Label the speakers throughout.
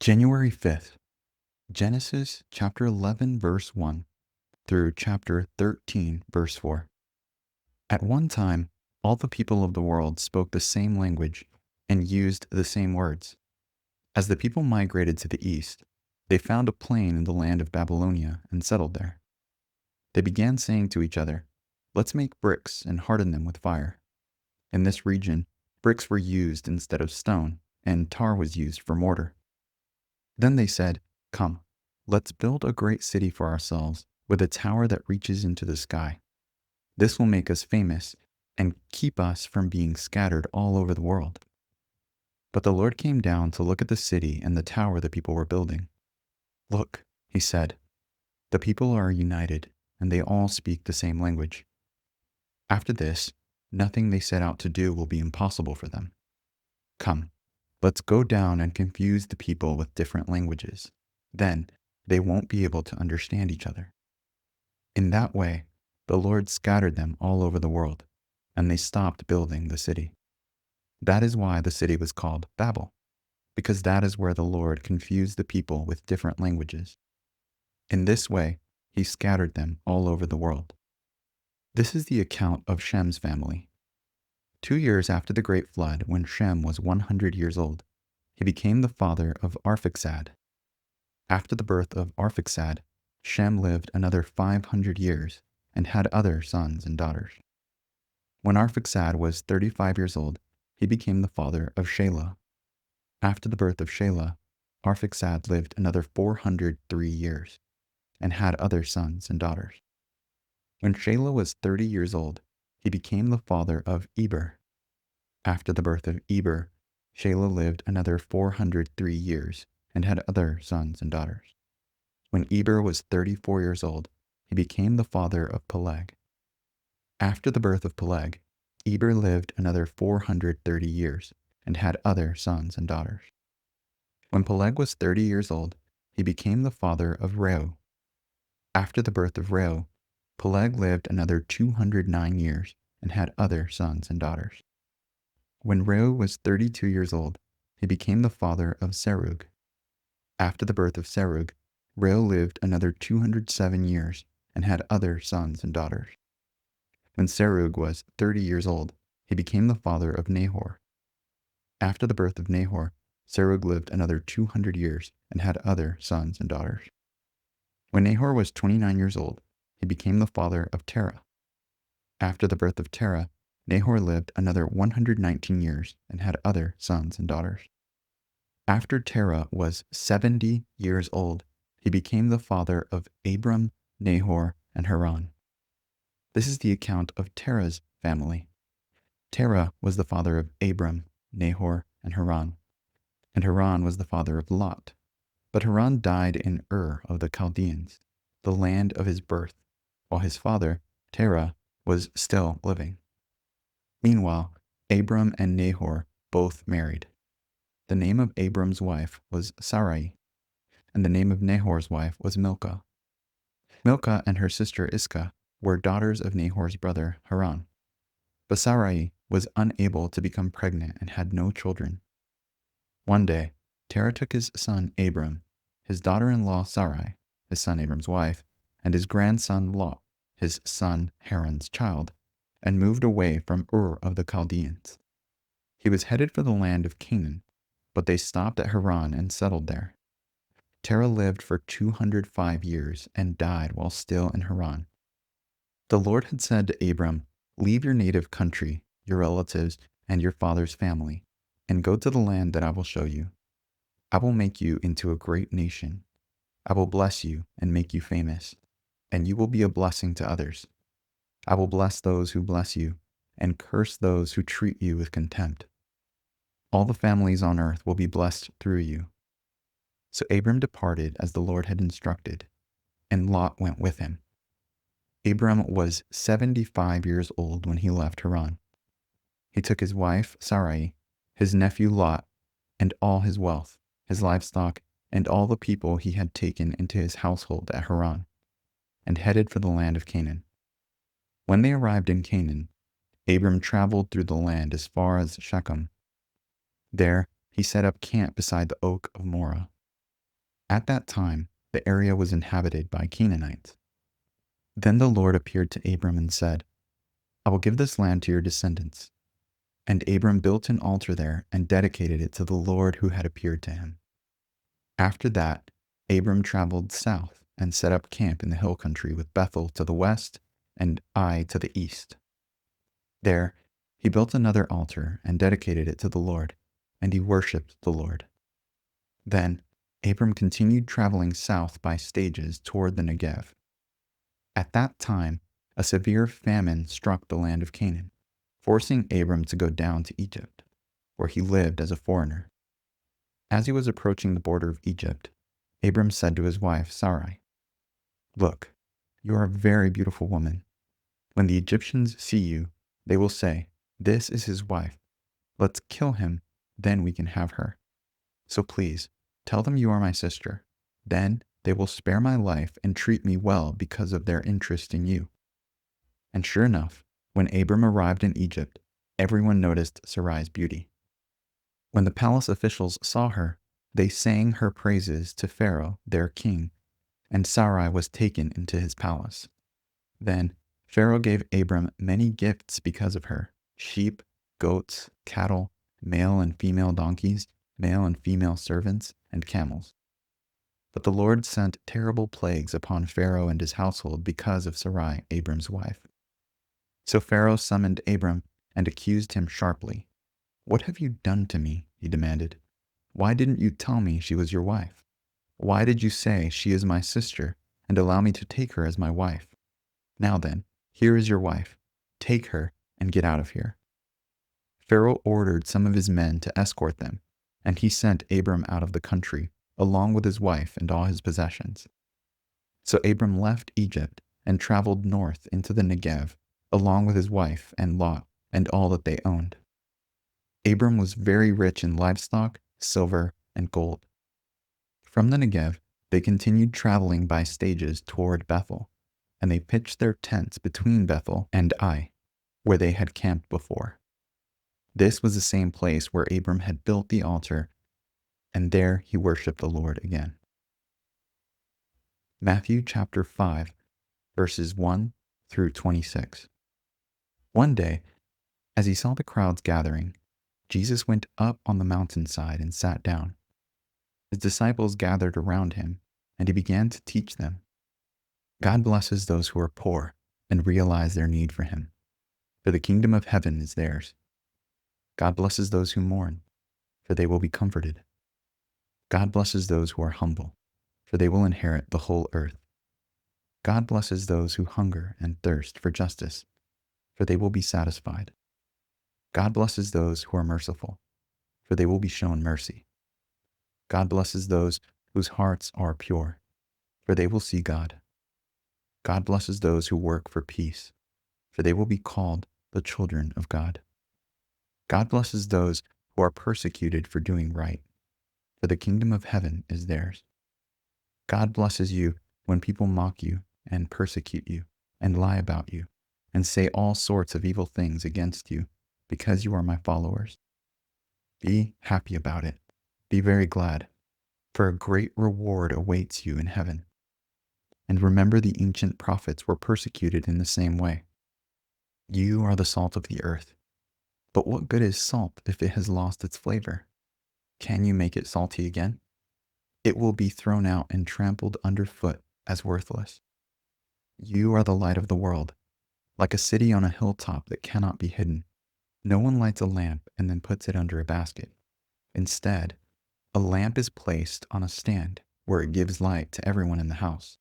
Speaker 1: January 5th, Genesis chapter 11, verse 1 through chapter 13, verse 4. At one time, all the people of the world spoke the same language and used the same words. As the people migrated to the east, they found a plain in the land of Babylonia and settled there. They began saying to each other, "Let's make bricks and harden them with fire." In this region, bricks were used instead of stone, and tar was used for mortar. Then they said, "Come, let's build a great city for ourselves with a tower that reaches into the sky. This will make us famous and keep us from being scattered all over the world." But the Lord came down to look at the city and the tower the people were building. "Look," he said, "the people are united, and they all speak the same language. After this, nothing they set out to do will be impossible for them. Come, let's go down and confuse the people with different languages. Then they won't be able to understand each other." In that way, the Lord scattered them all over the world, and they stopped building the city. That is why the city was called Babel, because that is where the Lord confused the people with different languages. In this way, he scattered them all over the world. This is the account of Shem's family. 2 years after the great flood, when Shem was 100 years old, he became the father of Arphaxad. After the birth of Arphaxad, Shem lived another 500 years and had other sons and daughters. When Arphaxad was 35 years old, he became the father of Shelah. After the birth of Shelah, Arphaxad lived another 403 years and had other sons and daughters. When Shelah was 30 years old, he became the father of Eber. After the birth of Eber, Shelah lived another 403 years and had other sons and daughters. When Eber was 34 years old, he became the father of Peleg. After the birth of Peleg, Eber lived another 430 years and had other sons and daughters. When Peleg was 30 years old, he became the father of Reu. After the birth of Reu, Peleg lived another 209 years and had other sons and daughters. When Reu was 32 years old, he became the father of Serug. After the birth of Serug, Reu lived another 207 years and had other sons and daughters. When Serug was 30 years old, he became the father of Nahor. After the birth of Nahor, Serug lived another 200 years and had other sons and daughters. When Nahor was 29 years old, he became the father of Terah. After the birth of Terah, Nahor lived another 119 years and had other sons and daughters. After Terah was 70 years old, he became the father of Abram, Nahor, and Haran. This is the account of Terah's family. Terah was the father of Abram, Nahor, and Haran was the father of Lot. But Haran died in Ur of the Chaldeans, the land of his birth, while his father, Terah, was still living. Meanwhile, Abram and Nahor both married. The name of Abram's wife was Sarai, and the name of Nahor's wife was Milcah. Milcah and her sister Iscah were daughters of Nahor's brother Haran. But Sarai was unable to become pregnant and had no children. One day, Terah took his son Abram, his daughter-in-law Sarai, his son Abram's wife, and his grandson Lot, his son Haran's child, and moved away from Ur of the Chaldeans. He was headed for the land of Canaan, but they stopped at Haran and settled there. Terah lived for 205 years and died while still in Haran. The Lord had said to Abram, "Leave your native country, your relatives, and your father's family, and go to the land that I will show you. I will make you into a great nation. I will bless you and make you famous, and you will be a blessing to others. I will bless those who bless you, and curse those who treat you with contempt. All the families on earth will be blessed through you." So Abram departed as the Lord had instructed, and Lot went with him. Abram was 75 years old when he left Haran. He took his wife Sarai, his nephew Lot, and all his wealth, his livestock, and all the people he had taken into his household at Haran, and headed for the land of Canaan. When they arrived in Canaan, Abram traveled through the land as far as Shechem. There he set up camp beside the oak of Moreh. At that time, the area was inhabited by Canaanites. Then the Lord appeared to Abram and said, I will give this land to your descendants. And Abram built an altar there and dedicated it to the Lord who had appeared to him. After that, Abram traveled south and set up camp in the hill country with Bethel to the west and Ai to the east. There, he built another altar and dedicated it to the Lord, and he worshipped the Lord. Then, Abram continued traveling south by stages toward the Negev. At that time, a severe famine struck the land of Canaan, forcing Abram to go down to Egypt, where he lived as a foreigner. As he was approaching the border of Egypt, Abram said to his wife Sarai, Look, you are a very beautiful woman. When the Egyptians see you, they will say, This is his wife. Let's kill him, then we can have her. So please, tell them you are my sister. Then they will spare my life and treat me well because of their interest in you. And sure enough, when Abram arrived in Egypt, everyone noticed Sarai's beauty. When the palace officials saw her, they sang her praises to Pharaoh, their king, and Sarai was taken into his palace. Then Pharaoh gave Abram many gifts because of her: sheep, goats, cattle, male and female donkeys, male and female servants, and camels. But the Lord sent terrible plagues upon Pharaoh and his household because of Sarai, Abram's wife. So Pharaoh summoned Abram and accused him sharply. What have you done to me? He demanded. Why didn't you tell me she was your wife? Why did you say she is my sister and allow me to take her as my wife? Now then, here is your wife. Take her and get out of here. Pharaoh ordered some of his men to escort them, and he sent Abram out of the country, along with his wife and all his possessions. So Abram left Egypt and traveled north into the Negev, along with his wife and Lot and all that they owned. Abram was very rich in livestock, silver, and gold. From the Negev, they continued traveling by stages toward Bethel, and they pitched their tents between Bethel and Ai, where they had camped before. This was the same place where Abram had built the altar, and there he worshipped the Lord again. Matthew chapter 5, verses 1 through 26. One day, as he saw the crowds gathering, Jesus went up on the mountainside and sat down. His disciples gathered around him, and he began to teach them. God blesses those who are poor and realize their need for him, for the kingdom of heaven is theirs. God blesses those who mourn, for they will be comforted. God blesses those who are humble, for they will inherit the whole earth. God blesses those who hunger and thirst for justice, for they will be satisfied. God blesses those who are merciful, for they will be shown mercy. God blesses those whose hearts are pure, for they will see God. God blesses those who work for peace, for they will be called the children of God. God blesses those who are persecuted for doing right, for the kingdom of heaven is theirs. God blesses you when people mock you and persecute you and lie about you and say all sorts of evil things against you because you are my followers. Be happy about it. Be very glad, for a great reward awaits you in heaven. And remember, the ancient prophets were persecuted in the same way. You are the salt of the earth. But what good is salt if it has lost its flavor? Can you make it salty again? It will be thrown out and trampled underfoot as worthless. You are the light of the world, like a city on a hilltop that cannot be hidden. No one lights a lamp and then puts it under a basket. Instead, a lamp is placed on a stand where it gives light to everyone in the house.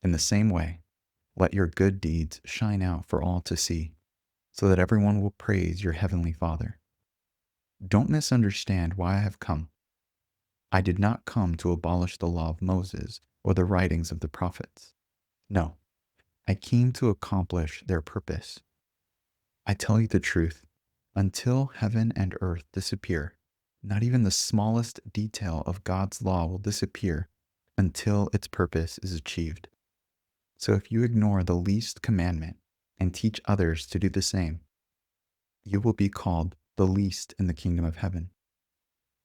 Speaker 1: In the same way, let your good deeds shine out for all to see, so that everyone will praise your heavenly Father. Don't misunderstand why I have come. I did not come to abolish the law of Moses or the writings of the prophets. No, I came to accomplish their purpose. I tell you the truth, until heaven and earth disappear, not even the smallest detail of God's law will disappear until its purpose is achieved. So if you ignore the least commandment and teach others to do the same, you will be called the least in the kingdom of heaven.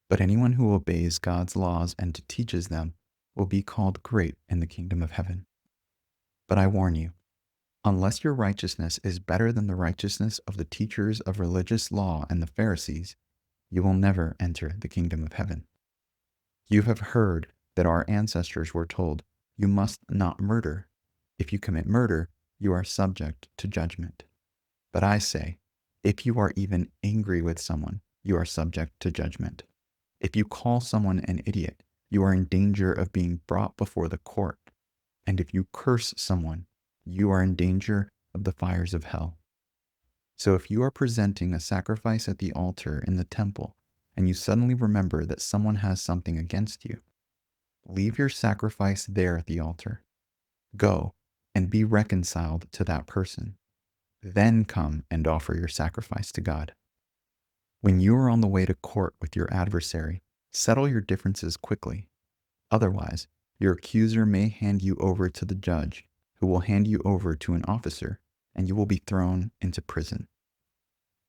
Speaker 1: But anyone who obeys God's laws and teaches them will be called great in the kingdom of heaven. But I warn you, unless your righteousness is better than the righteousness of the teachers of religious law and the Pharisees, you will never enter the kingdom of heaven. You have heard that our ancestors were told, you must not murder. If you commit murder, you are subject to judgment. But I say, if you are even angry with someone, you are subject to judgment. If you call someone an idiot, you are in danger of being brought before the court. And if you curse someone, you are in danger of the fires of hell. So if you are presenting a sacrifice at the altar in the temple, and you suddenly remember that someone has something against you, leave your sacrifice there at the altar. Go and be reconciled to that person. Then come and offer your sacrifice to God. When you are on the way to court with your adversary, settle your differences quickly. Otherwise, your accuser may hand you over to the judge, who will hand you over to an officer, and you will be thrown into prison.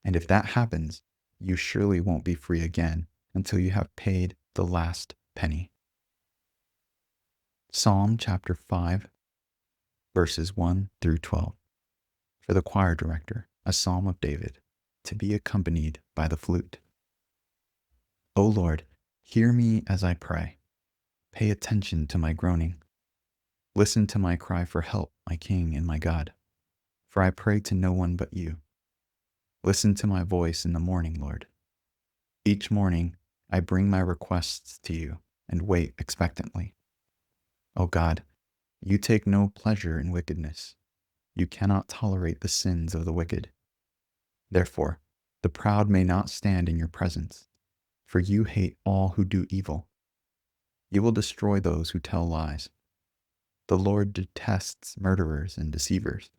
Speaker 1: And if that happens, you surely won't be free again until you have paid the last penny. Psalm chapter 5, verses 1 through 12. For the choir director, a psalm of David, to be accompanied by the flute. O Lord, hear me as I pray. Pay attention to my groaning. Listen to my cry for help, my King and my God. For I pray to no one but you. Listen to my voice in the morning, Lord. Each morning I bring my requests to you and wait expectantly. O God, you take no pleasure in wickedness. You cannot tolerate the sins of the wicked. Therefore, the proud may not stand in your presence, for you hate all who do evil. You will destroy those who tell lies. The Lord detests murderers and deceivers.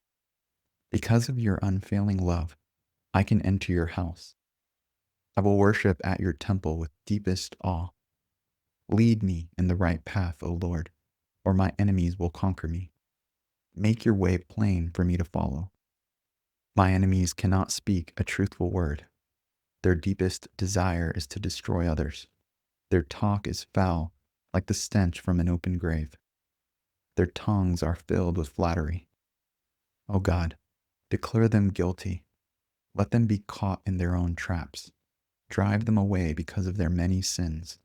Speaker 1: Because of your unfailing love, I can enter your house. I will worship at your temple with deepest awe. Lead me in the right path, O Lord, or my enemies will conquer me. Make your way plain for me to follow. My enemies cannot speak a truthful word. Their deepest desire is to destroy others. Their talk is foul, like the stench from an open grave. Their tongues are filled with flattery. O God, declare them guilty. Let them be caught in their own traps. Drive them away because of their many sins,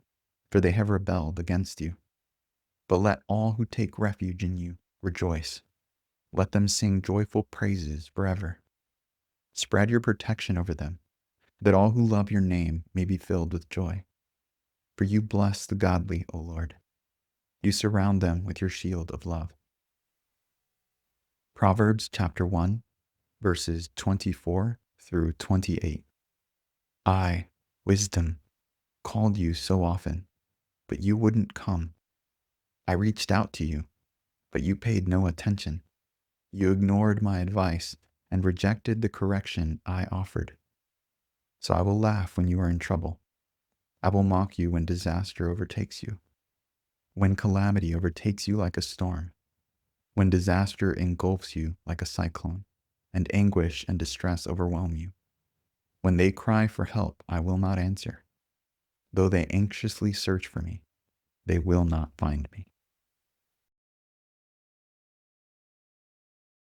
Speaker 1: for they have rebelled against you. But let all who take refuge in you rejoice. Let them sing joyful praises forever. Spread your protection over them, that all who love your name may be filled with joy. For you bless the godly, O Lord. You surround them with your shield of love. Proverbs chapter 1, verses 24 through 28. I, wisdom, called you so often, but you wouldn't come. I reached out to you, but you paid no attention. You ignored my advice and rejected the correction I offered. So I will laugh when you are in trouble. I will mock you when disaster overtakes you. When calamity overtakes you like a storm. When disaster engulfs you like a cyclone, and anguish and distress overwhelm you. When they cry for help, I will not answer. Though they anxiously search for me, they will not find me.